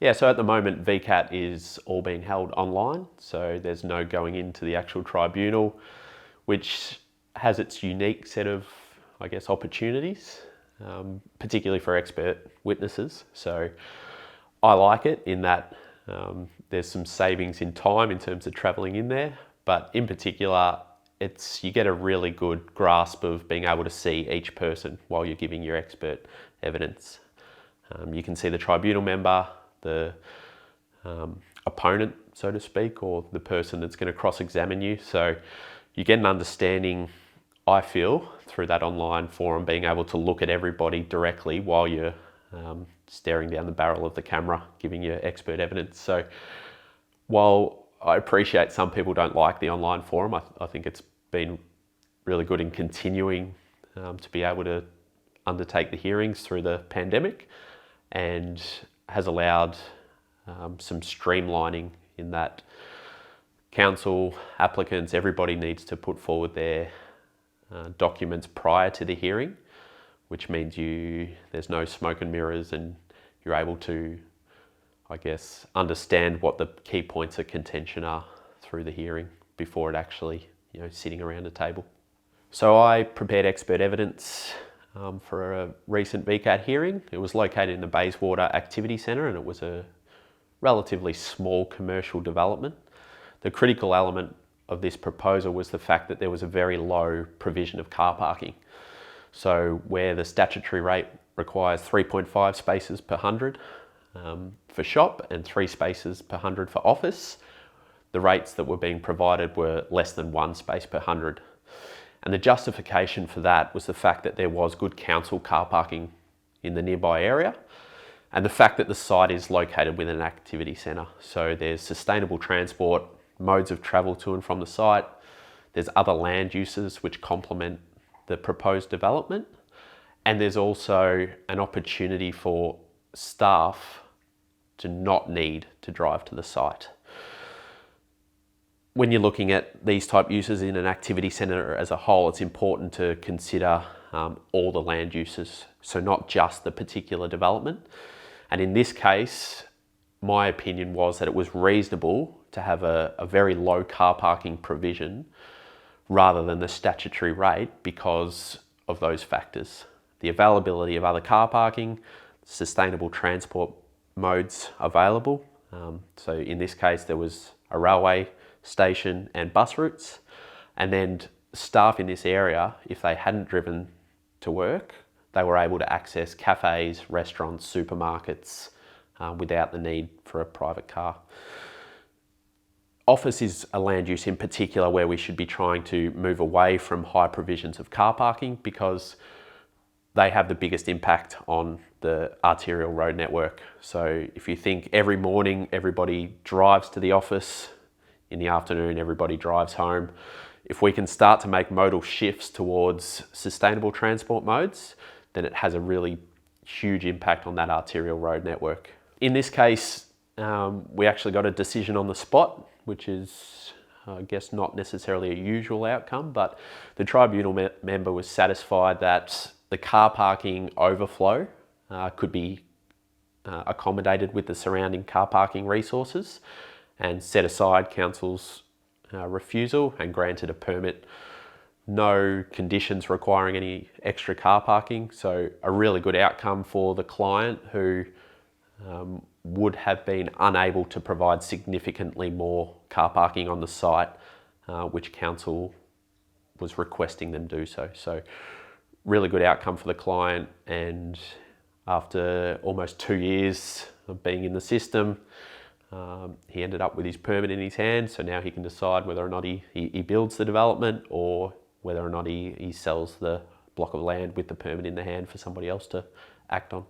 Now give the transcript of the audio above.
Yeah, so at the moment VCAT is all being held online, so there's no going into the actual tribunal, which has its unique set of, I guess, opportunities, particularly for expert witnesses. So I like it in that there's some savings in time in terms of travelling in there, but in particular, you get a really good grasp of being able to see each person while you're giving your expert evidence. You can see the tribunal member, the opponent, so to speak, or the person that's going to cross-examine you. So you get an understanding, I feel, through that online forum, being able to look at everybody directly while you're staring down the barrel of the camera, giving your expert evidence. So while I appreciate some people don't like the online forum, I think it's been really good in continuing to be able to undertake the hearings through the pandemic, and has allowed some streamlining in that counsel, applicants, everybody needs to put forward their documents prior to the hearing, which means there's no smoke and mirrors, and you're able to, I guess, understand what the key points of contention are through the hearing before it actually, sitting around a table. So I prepared expert evidence for a recent VCAT hearing. It was located in the Bayswater Activity Centre, and it was a relatively small commercial development. The critical element of this proposal was the fact that there was a very low provision of car parking. So where the statutory rate requires 3.5 spaces per 100 for shop and 3 spaces per 100 for office, the rates that were being provided were less than 1 space per 100. And the justification for that was the fact that there was good council car parking in the nearby area, and the fact that the site is located within an activity centre. So there's sustainable transport, modes of travel to and from the site. There's other land uses which complement the proposed development. And there's also an opportunity for staff to not need to drive to the site. When you're looking at these type uses in an activity centre as a whole, it's important to consider all the land uses, so not just the particular development. And in this case, my opinion was that it was reasonable to have a very low car parking provision rather than the statutory rate because of those factors. The availability of other car parking, sustainable transport modes available. So in this case, there was a railway station and bus routes, and then staff in this area, if they hadn't driven to work, they were able to access cafes, restaurants, supermarkets without the need for a private car. Office is a land use in particular where we should be trying to move away from high provisions of car parking because they have the biggest impact on the arterial road network. So if you think every morning everybody drives to the office, in the afternoon everybody drives home, if we can start to make modal shifts towards sustainable transport modes, then it has a really huge impact on that arterial road network. In this case, we actually got a decision on the spot, which is, I guess, not necessarily a usual outcome, but the tribunal member was satisfied that the car parking overflow could be accommodated with the surrounding car parking resources, and set aside council's refusal and granted a permit. No conditions requiring any extra car parking. So a really good outcome for the client who would have been unable to provide significantly more car parking on the site, which council was requesting them do so. So really good outcome for the client, and after almost 2 years of being in the system, he ended up with his permit in his hand, so now he can decide whether or not he builds the development or whether or not he sells the block of land with the permit in the hand for somebody else to act on.